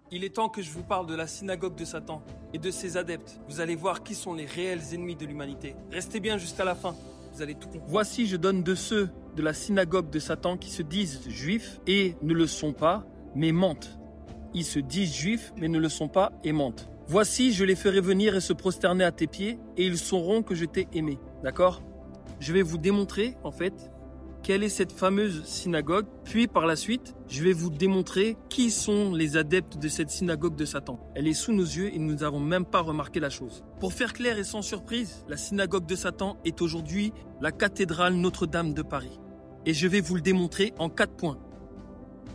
Il est temps que je vous parle de la synagogue de Satan et de ses adeptes. Vous allez voir qui sont les réels ennemis de l'humanité. Restez bien jusqu'à la fin, vous allez tout comprendre. Voici, je donne de ceux de la synagogue de Satan qui se disent juifs et ne le sont pas, mais mentent. Ils se disent juifs, mais ne le sont pas et mentent. Voici, je les ferai venir et se prosterner à tes pieds, et ils sauront que je t'ai aimé. D'accord? Je vais vous démontrer, en fait, quelle est cette fameuse synagogue. Puis, par la suite, je vais vous démontrer qui sont les adeptes de cette synagogue de Satan. Elle est sous nos yeux et nous n'avons même pas remarqué la chose. Pour faire clair et sans surprise, la synagogue de Satan est aujourd'hui la cathédrale Notre-Dame de Paris. Et je vais vous le démontrer en 4 points.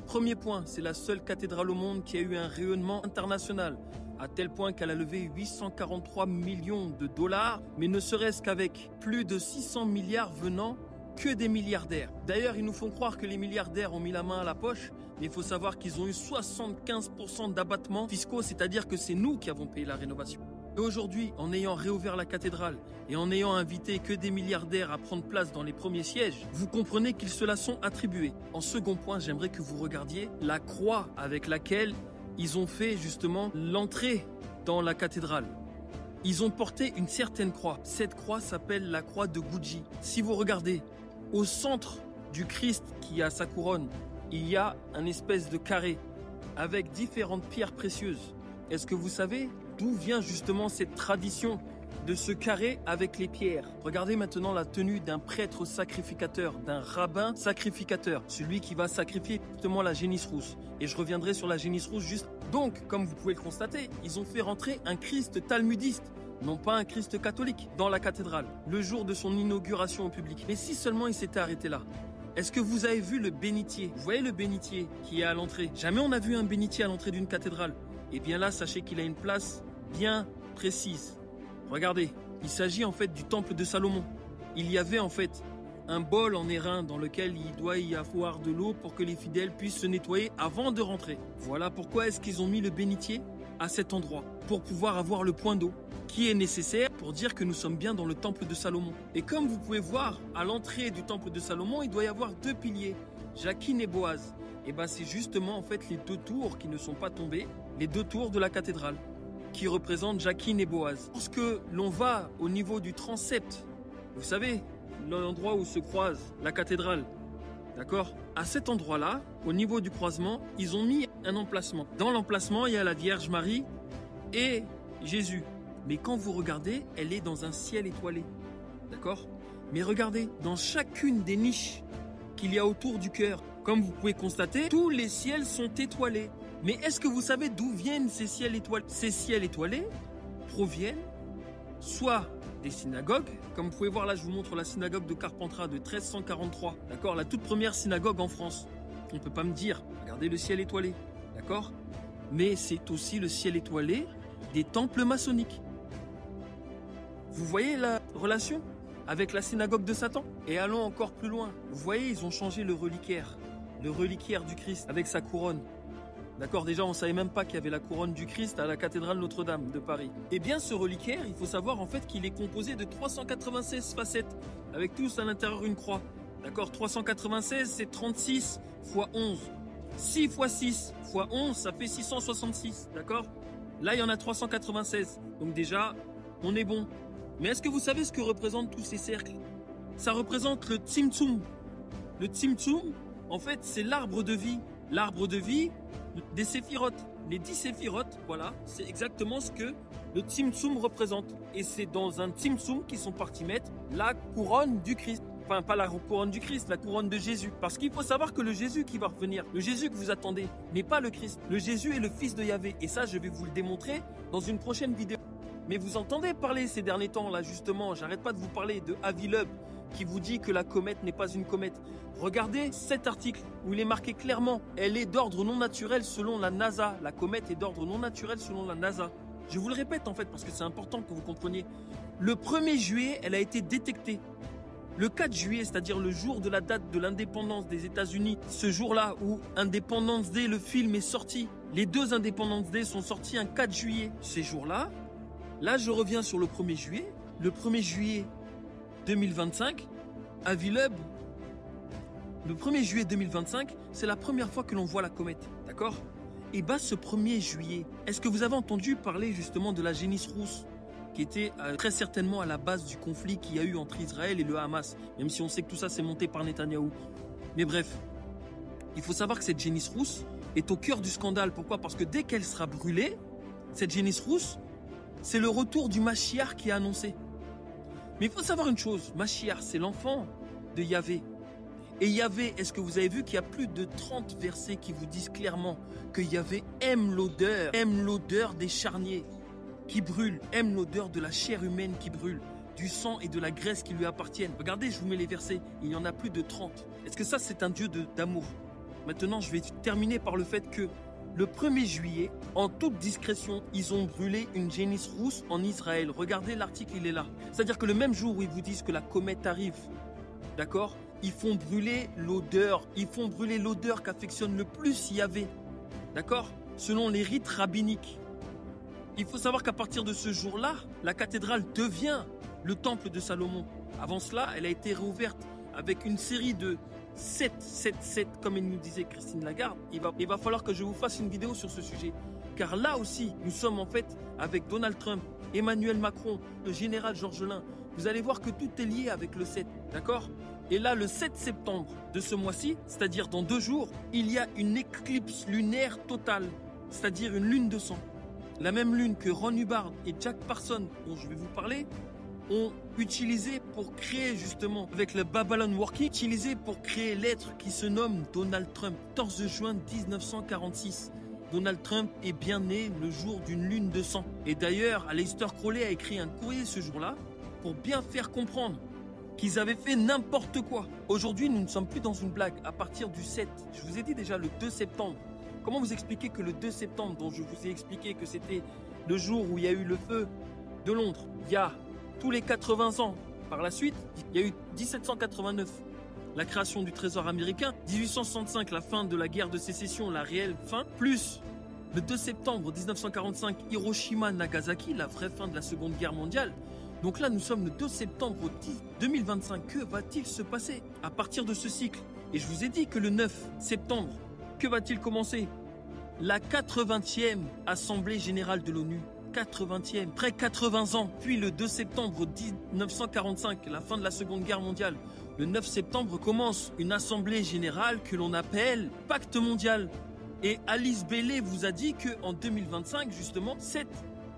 Premier point, c'est la seule cathédrale au monde qui a eu un rayonnement international, à tel point qu'elle a levé 843 millions de dollars, mais ne serait-ce qu'avec plus de 600 milliards venant que des milliardaires. D'ailleurs, ils nous font croire que les milliardaires ont mis la main à la poche, mais il faut savoir qu'ils ont eu 75% d'abattements fiscaux, c'est-à-dire que c'est nous qui avons payé la rénovation. Et aujourd'hui, en ayant réouvert la cathédrale et en ayant invité que des milliardaires à prendre place dans les premiers sièges, vous comprenez qu'ils se la sont attribués. En second point, j'aimerais que vous regardiez la croix avec laquelle ils ont fait justement l'entrée dans la cathédrale. Ils ont porté une certaine croix. Cette croix s'appelle la croix de Gucci. Si vous regardez, au centre du Christ qui a sa couronne, il y a un espèce de carré avec différentes pierres précieuses. Est-ce que vous savez d'où vient justement cette tradition de ce carré avec les pierres? Regardez maintenant la tenue d'un prêtre sacrificateur, d'un rabbin sacrificateur, celui qui va sacrifier justement la génisse rousse. Et je reviendrai sur la génisse rousse juste. Donc, comme vous pouvez le constater, ils ont fait rentrer un Christ talmudiste, non pas un Christ catholique, dans la cathédrale, le jour de son inauguration au public. Mais si seulement il s'était arrêté là. Est-ce que vous avez vu le bénitier? Vous voyez le bénitier qui est à l'entrée? Jamais on a vu un bénitier à l'entrée d'une cathédrale. Et bien là, sachez qu'il a une place bien précise. Regardez, il s'agit en fait du temple de Salomon. Il y avait en fait un bol en airain dans lequel il doit y avoir de l'eau pour que les fidèles puissent se nettoyer avant de rentrer. Voilà pourquoi est-ce qu'ils ont mis le bénitier à cet endroit, pour pouvoir avoir le point d'eau qui est nécessaire pour dire que nous sommes bien dans le temple de Salomon. Et comme vous pouvez voir, à l'entrée du temple de Salomon, il doit y avoir 2 piliers, Jachin et Boaz. Et bien c'est justement en fait les 2 tours qui ne sont pas tombées, les 2 tours de la cathédrale, qui représentent Jachin et Boaz. Lorsque l'on va au niveau du transept, vous savez, l'endroit où se croise la cathédrale, d'accord? À cet endroit-là, au niveau du croisement, ils ont mis un emplacement. Dans l'emplacement, il y a la Vierge Marie et Jésus. Mais quand vous regardez, elle est dans un ciel étoilé, d'accord? Mais regardez, dans chacune des niches qu'il y a autour du cœur, comme vous pouvez constater, tous les ciels sont étoilés. Mais est-ce que vous savez d'où viennent ces ciels étoilés? Ces ciels étoilés proviennent soit des synagogues, comme vous pouvez voir là, je vous montre la synagogue de Carpentras de 1343, d'accord, la toute première synagogue en France. On ne peut pas me dire, regardez le ciel étoilé, d'accord? Mais c'est aussi le ciel étoilé des temples maçonniques. Vous voyez la relation avec la synagogue de Satan? Et allons encore plus loin. Vous voyez, ils ont changé le reliquaire du Christ avec sa couronne. D'accord, déjà on ne savait même pas qu'il y avait la couronne du Christ à la cathédrale Notre-Dame de Paris. Et bien ce reliquaire, il faut savoir en fait qu'il est composé de 396 facettes, avec tous à l'intérieur une croix. D'accord, 396 c'est 36 x 11. 6 x 6 x 11 ça fait 666, d'accord? Là il y en a 396, donc déjà on est bon. Mais est-ce que vous savez ce que représentent tous ces cercles? Ça représente le Tzimtzum. Le Tzimtzum, en fait c'est l'arbre de vie. L'arbre de vie des séphirotes. Les 10 séphirotes, voilà, c'est exactement ce que le Tzimtzum représente. Et c'est dans un Tzimtzum qu'ils sont partis mettre la couronne du Christ. Enfin, pas la couronne du Christ, la couronne de Jésus. Parce qu'il faut savoir que le Jésus qui va revenir, le Jésus que vous attendez, n'est pas le Christ. Le Jésus est le fils de Yahvé. Et ça, je vais vous le démontrer dans une prochaine vidéo. Mais vous entendez parler ces derniers temps, là, justement, j'arrête pas de vous parler de Avi Loeb, qui vous dit que la comète n'est pas une comète. Regardez cet article où il est marqué clairement, elle est d'ordre non naturel selon la NASA. La comète est d'ordre non naturel selon la NASA. Je vous le répète en fait parce que c'est important que vous compreniez. Le 1er juillet, elle a été détectée. Le 4 juillet, c'est-à-dire le jour de la date de l'indépendance des États-Unis, ce jour-là où Independence Day, le film, est sorti, les 2 Independence Day sont sortis un 4 juillet. Ces jours-là, là je reviens sur le 1er juillet. Le 1er juillet 2025, Avi Loeb, le 1er juillet 2025, c'est la première fois que l'on voit la comète, d'accord? Et bah ce 1er juillet, est-ce que vous avez entendu parler justement de la génisse rousse qui était très certainement à la base du conflit qu'il y a eu entre Israël et le Hamas, même si on sait que tout ça c'est monté par Netanyahou. Mais bref, il faut savoir que cette génisse rousse est au cœur du scandale. Pourquoi? Parce que dès qu'elle sera brûlée, cette génisse rousse, c'est le retour du Mashiach qui est annoncé. Mais il faut savoir une chose, Mashiach, c'est l'enfant de Yahvé. Et Yahvé, est-ce que vous avez vu qu'il y a plus de 30 versets qui vous disent clairement que Yahvé aime l'odeur des charniers qui brûlent, aime l'odeur de la chair humaine qui brûle, du sang et de la graisse qui lui appartiennent. Regardez, je vous mets les versets, il y en a plus de 30. Est-ce que ça, c'est un Dieu d'amour? Maintenant, je vais terminer par le fait que le 1er juillet, en toute discrétion, ils ont brûlé une génisse rousse en Israël. Regardez, l'article, il est là. C'est-à-dire que le même jour où ils vous disent que la comète arrive, d'accord, ils font brûler l'odeur. Ils font brûler l'odeur qu'affectionne le plus Yahvé. D'accord? Selon les rites rabbiniques. Il faut savoir qu'à partir de ce jour-là, la cathédrale devient le temple de Salomon. Avant cela, elle a été réouverte avec une série de 7, comme elle nous disait Christine Lagarde. Il va falloir que je vous fasse une vidéo sur ce sujet. Car là aussi, nous sommes en fait avec Donald Trump, Emmanuel Macron, le général Georgelin. Vous allez voir que tout est lié avec le 7, d'accord? Et là, le 7 septembre de ce mois-ci, c'est-à-dire dans 2 jours, il y a une éclipse lunaire totale, c'est-à-dire une lune de sang. La même lune que Ron Hubbard et Jack Parsons, dont je vais vous parler, ont utilisé pour créer justement, avec le Babylon Working, utilisé pour créer l'être qui se nomme Donald Trump. 14 juin 1946. Donald Trump est bien né le jour d'une lune de sang. Et d'ailleurs, Aleister Crowley a écrit un courrier ce jour-là pour bien faire comprendre qu'ils avaient fait n'importe quoi. Aujourd'hui, nous ne sommes plus dans une blague. À partir du 7, je vous ai dit déjà le 2 septembre. Comment vous expliquer que le 2 septembre, dont je vous ai expliqué que c'était le jour où il y a eu le feu de Londres, il y a tous les 80 ans. Par la suite, il y a eu 1789, la création du trésor américain, 1865, la fin de la guerre de sécession, la réelle fin, plus le 2 septembre 1945, Hiroshima-Nagasaki, la vraie fin de la Seconde Guerre mondiale. Donc là, nous sommes le 2 septembre 2025. Que va-t-il se passer à partir de ce cycle? Et je vous ai dit que le 9 septembre, que va-t-il commencer? La 80e Assemblée Générale de l'ONU. 80e, près 80 ans. Puis le 2 septembre 1945, la fin de la Seconde Guerre mondiale. Le 9 septembre commence une Assemblée Générale que l'on appelle Pacte Mondial. Et Alice Bailey vous a dit qu'en 2025, justement, cette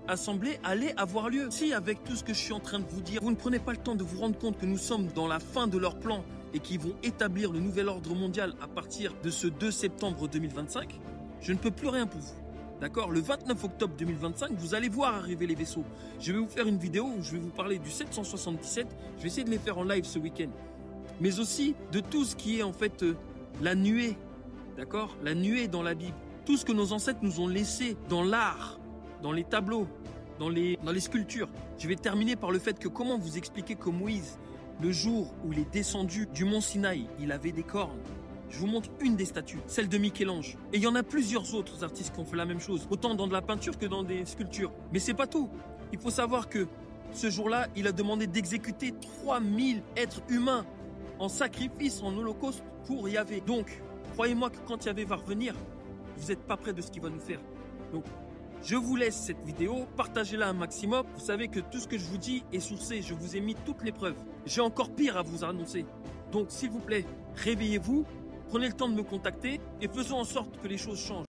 Assemblée allait avoir lieu. Si avec tout ce que je suis en train de vous dire, vous ne prenez pas le temps de vous rendre compte que nous sommes dans la fin de leur plan et qu'ils vont établir le nouvel ordre mondial à partir de ce 2 septembre 2025, je ne peux plus rien pour vous. D'accord? Le 29 octobre 2025, vous allez voir arriver les vaisseaux. Je vais vous faire une vidéo où je vais vous parler du 777. Je vais essayer de les faire en live ce week-end. Mais aussi de tout ce qui est en fait la nuée. D'accord? La nuée dans la Bible. Tout ce que nos ancêtres nous ont laissé dans l'art, dans les tableaux, dans les sculptures. Je vais terminer par le fait que comment vous expliquer que Moïse, le jour où il est descendu du mont Sinaï, il avait des cornes. Je vous montre une des statues, celle de Michel-Ange. Et il y en a plusieurs autres artistes qui ont fait la même chose, autant dans de la peinture que dans des sculptures. Mais c'est pas tout. Il faut savoir que ce jour-là, il a demandé d'exécuter 3000 êtres humains en sacrifice, en holocauste pour Yahvé. Donc, croyez-moi que quand Yahvé va revenir, vous n'êtes pas près de ce qu'il va nous faire. Donc, je vous laisse cette vidéo, partagez-la un maximum. Vous savez que tout ce que je vous dis est sourcé, je vous ai mis toutes les preuves. J'ai encore pire à vous annoncer. Donc, s'il vous plaît, réveillez-vous, prenez le temps de me contacter et faisons en sorte que les choses changent.